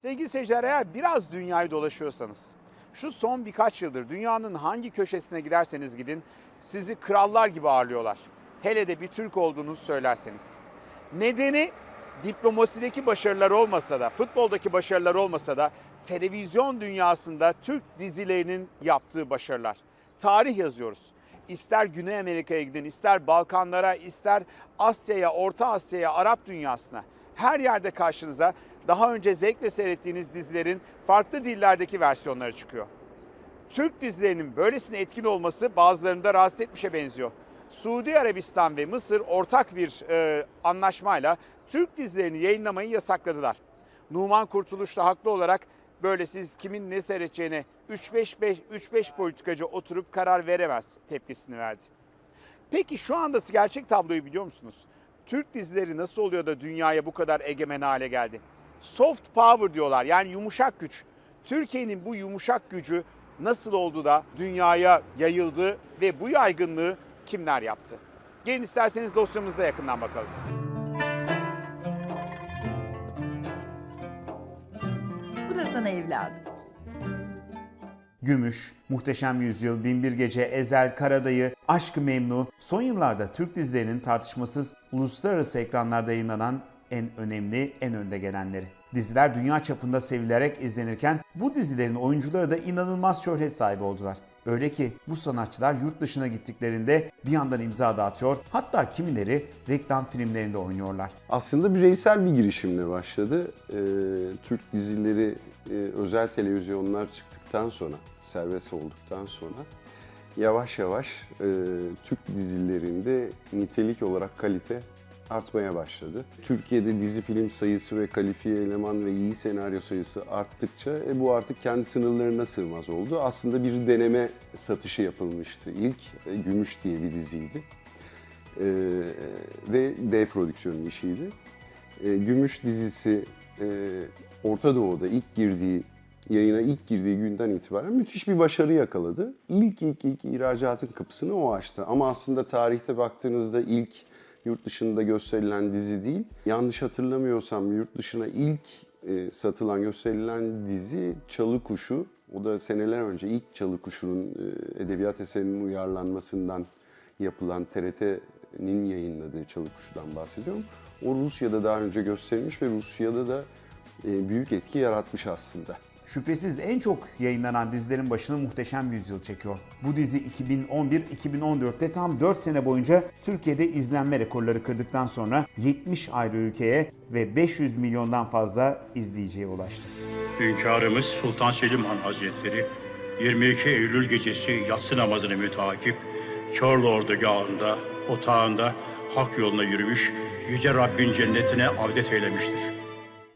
Sevgili seyirciler, eğer biraz dünyayı dolaşıyorsanız, şu son birkaç yıldır dünyanın hangi köşesine giderseniz gidin, sizi krallar gibi ağırlıyorlar. Hele de bir Türk olduğunuzu söylerseniz. Nedeni diplomasideki başarılar olmasa da, futboldaki başarılar olmasa da televizyon dünyasında Türk dizilerinin yaptığı başarılar. Tarih yazıyoruz. İster Güney Amerika'ya gidin, ister Balkanlara, ister Asya'ya, Orta Asya'ya, Arap dünyasına. Her yerde karşınıza daha önce zevkle seyrettiğiniz dizilerin farklı dillerdeki versiyonları çıkıyor. Türk dizilerinin böylesine etkin olması bazılarını da rahatsız etmişe benziyor. Suudi Arabistan ve Mısır ortak bir anlaşmayla Türk dizilerini yayınlamayı yasakladılar. Numan Kurtuluş da haklı olarak böyle siz kimin ne seyredeceğine 3-5 politikacı oturup karar veremez tepkisini verdi. Peki şu andası gerçek tabloyu biliyor musunuz? Türk dizileri nasıl oluyor da dünyaya bu kadar egemen hale geldi? Soft power diyorlar, yani yumuşak güç. Türkiye'nin bu yumuşak gücü nasıl oldu da dünyaya yayıldı ve bu yaygınlığı kimler yaptı? Gelin isterseniz dosyamızda yakından bakalım. Bu da sana evladım. Gümüş, Muhteşem Yüzyıl, Binbir Gece, Ezel, Karadayı, Aşk-ı Memnu son yıllarda Türk dizilerinin tartışmasız uluslararası ekranlarda yayınlanan en önemli, en önde gelenleri. Diziler dünya çapında sevilerek izlenirken bu dizilerin oyuncuları da inanılmaz şöhret sahibi oldular. Öyle ki bu sanatçılar yurt dışına gittiklerinde bir yandan imza dağıtıyor, hatta kimileri reklam filmlerinde oynuyorlar. Aslında bireysel bir girişimle başladı. Türk dizileri özel televizyonlar çıktıktan sonra, serbest olduktan sonra yavaş yavaş Türk dizilerinde nitelik olarak kalite artmaya başladı. Türkiye'de dizi film sayısı ve kalifiye eleman ve iyi senaryo sayısı arttıkça bu artık kendi sınırlarına sığmaz oldu. Aslında bir deneme satışı yapılmıştı. İlk Gümüş diye bir diziydi. Ve D prodüksiyonu işiydi. Gümüş dizisi Orta Doğu'da yayına ilk girdiği günden itibaren müthiş bir başarı yakaladı. İlk ihracatın kapısını o açtı. Ama aslında tarihte baktığınızda ilk yurt dışında gösterilen dizi değil. Yanlış hatırlamıyorsam yurt dışına ilk gösterilen dizi Çalı Kuşu. O da seneler önce ilk Çalı Kuşu'nun edebiyat eserinin uyarlanmasından yapılan TRT'nin yayınladığı Çalı Kuşu'dan bahsediyorum. O Rusya'da daha önce gösterilmiş ve Rusya'da da büyük etki yaratmış aslında. Şüphesiz en çok yayınlanan dizilerin başını Muhteşem Yüzyıl çekiyor. Bu dizi 2011-2014'te tam 4 sene boyunca Türkiye'de izlenme rekorları kırdıktan sonra 70 ayrı ülkeye ve 500 milyondan fazla izleyiciye ulaştı. Hünkârımız Sultan Selim Han Hazretleri 22 Eylül gecesi yatsı namazını müteakip Çorlu ordugahında, otağında hak yoluna yürümüş, Yüce Rabbin cennetine avdet eylemiştir.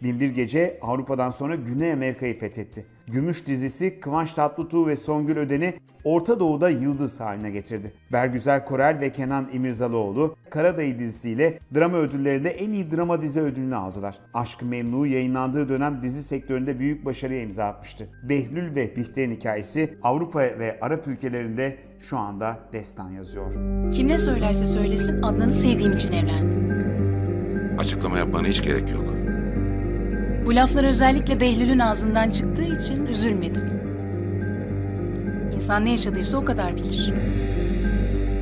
Binbir Gece Avrupa'dan sonra Güney Amerika'yı fethetti. Gümüş dizisi Kıvanç Tatlıtuğ ve Songül Öden'i Orta Doğu'da yıldız haline getirdi. Bergüzar Korel ve Kenan İmirzalıoğlu Karadayı dizisiyle drama ödüllerinde en iyi drama dizi ödülünü aldılar. Aşk-ı Memnu yayınlandığı dönem dizi sektöründe büyük başarıya imza atmıştı. Behlül ve Bihter'in hikayesi Avrupa ve Arap ülkelerinde şu anda destan yazıyor. Kim ne söylerse söylesin Adnan'ı sevdiğim için evlendim. Açıklama yapmana hiç gerek yok. Bu laflar özellikle Behlül'ün ağzından çıktığı için üzülmedim. İnsan ne yaşadıysa o kadar bilir.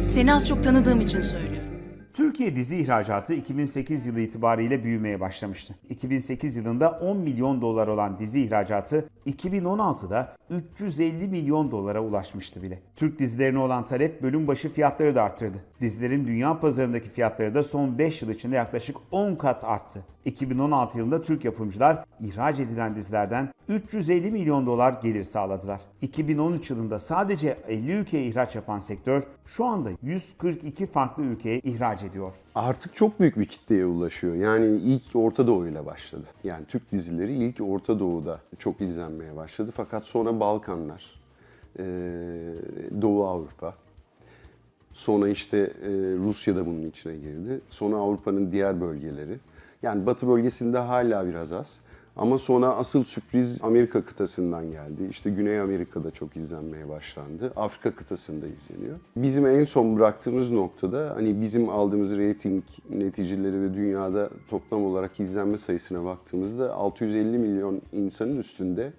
Seni az çok tanıdığım için söylüyorum. Türkiye dizi ihracatı 2008 yılı itibariyle büyümeye başlamıştı. 2008 yılında 10 milyon dolar olan dizi ihracatı 2016'da 350 milyon dolara ulaşmıştı bile. Türk dizilerine olan talep bölüm başı fiyatları da arttırdı. Dizilerin dünya pazarındaki fiyatları da son 5 yıl içinde yaklaşık 10 kat arttı. 2016 yılında Türk yapımcılar ihraç edilen dizilerden 350 milyon dolar gelir sağladılar. 2013 yılında sadece 50 ülkeye ihraç yapan sektör şu anda 142 farklı ülkeye ihraç ediyor. Artık çok büyük bir kitleye ulaşıyor. Yani ilk Orta Doğu ile başladı. Yani Türk dizileri ilk Orta Doğu'da çok izlenmeye başladı. Fakat sonra Balkanlar, Doğu Avrupa, sonra işte Rusya da bunun içine girdi. Sonra Avrupa'nın diğer bölgeleri. Yani Batı bölgesinde hala biraz az. Ama sonra asıl sürpriz Amerika kıtasından geldi. İşte Güney Amerika'da çok izlenmeye başlandı. Afrika kıtasında izleniyor. Bizim en son bıraktığımız noktada hani bizim aldığımız reyting neticeleri ve dünyada toplam olarak izlenme sayısına baktığımızda 650 milyon insanın üstünde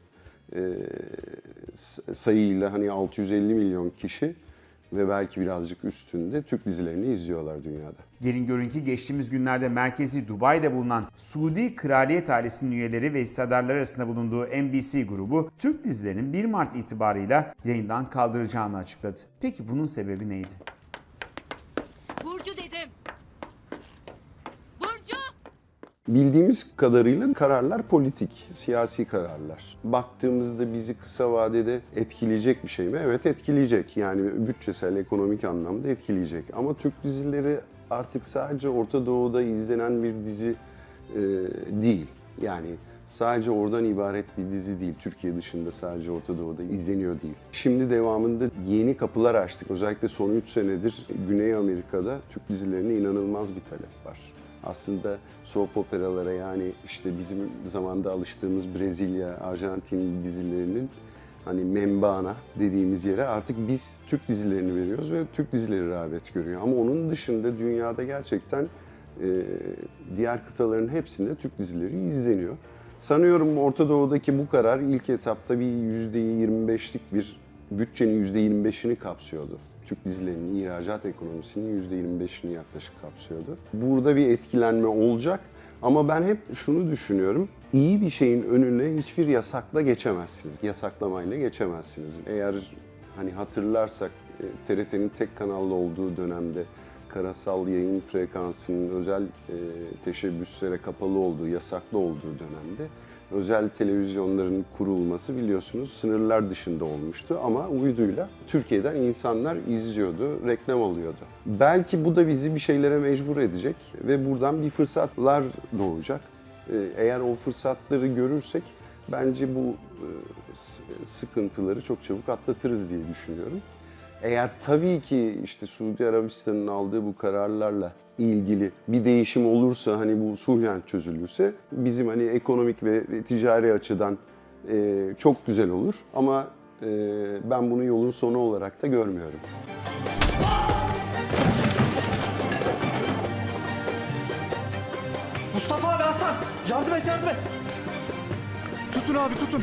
sayıyla hani 650 milyon kişi ve belki birazcık üstünde Türk dizilerini izliyorlar dünyada. Gelin görün ki geçtiğimiz günlerde merkezi Dubai'de bulunan Suudi Kraliyet ailesinin üyeleri ve hissedarları arasında bulunduğu NBC grubu Türk dizilerinin 1 Mart itibarıyla yayından kaldıracağını açıkladı. Peki bunun sebebi neydi? Burcu dedim. Burcu! Bildiğimiz kadarıyla kararlar politik, siyasi kararlar. Baktığımızda bizi kısa vadede etkileyecek bir şey mi? Evet, etkileyecek. Yani bütçesel, ekonomik anlamda etkileyecek. Ama Türk dizileri artık sadece Orta Doğu'da izlenen bir dizi değil. Yani sadece oradan ibaret bir dizi değil. Türkiye dışında sadece Orta Doğu'da izleniyor değil. Şimdi devamında yeni kapılar açtık. Özellikle son 3 senedir Güney Amerika'da Türk dizilerine inanılmaz bir talep var. Aslında soap operalara yani işte bizim zamanda alıştığımız Brezilya, Arjantin dizilerinin hani menbaına dediğimiz yere artık biz Türk dizilerini veriyoruz ve Türk dizileri rağbet görüyor. Ama onun dışında dünyada gerçekten diğer kıtaların hepsinde Türk dizileri izleniyor. Sanıyorum Orta Doğu'daki bu karar ilk etapta bir %25'lik bir bütçenin %25'ini kapsıyordu. Türk dizilerinin ihracat ekonomisinin %25'ini yaklaşık kapsıyordu. Burada bir etkilenme olacak ama ben hep şunu düşünüyorum. İyi bir şeyin önüne hiçbir yasakla geçemezsiniz. Yasaklamayla geçemezsiniz. Eğer hani hatırlarsak TRT'nin tek kanallı olduğu dönemde karasal yayın frekansının özel teşebbüslere kapalı olduğu, yasaklı olduğu dönemde özel televizyonların kurulması biliyorsunuz sınırlar dışında olmuştu ama uyduyla Türkiye'den insanlar izliyordu, reklam alıyordu. Belki bu da bizi bir şeylere mecbur edecek ve buradan bir fırsatlar doğacak. Eğer o fırsatları görürsek bence bu sıkıntıları çok çabuk atlatırız diye düşünüyorum. Eğer tabii ki işte Suudi Arabistan'ın aldığı bu kararlarla ilgili bir değişim olursa hani bu sulhen çözülürse bizim hani ekonomik ve ticari açıdan çok güzel olur ama ben bunu yolun sonu olarak da görmüyorum. Mustafa abi, Hasan! Yardım et, yardım et! Tutun abi, tutun.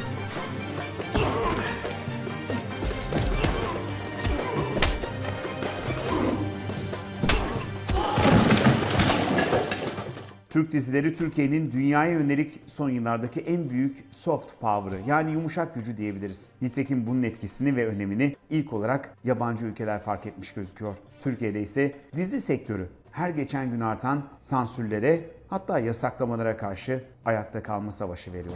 Türk dizileri Türkiye'nin dünyaya yönelik son yıllardaki en büyük soft power'ı yani yumuşak gücü diyebiliriz. Nitekim bunun etkisini ve önemini ilk olarak yabancı ülkeler fark etmiş gözüküyor. Türkiye'de ise dizi sektörü her geçen gün artan sansürlere hatta yasaklamalara karşı ayakta kalma savaşı veriyor.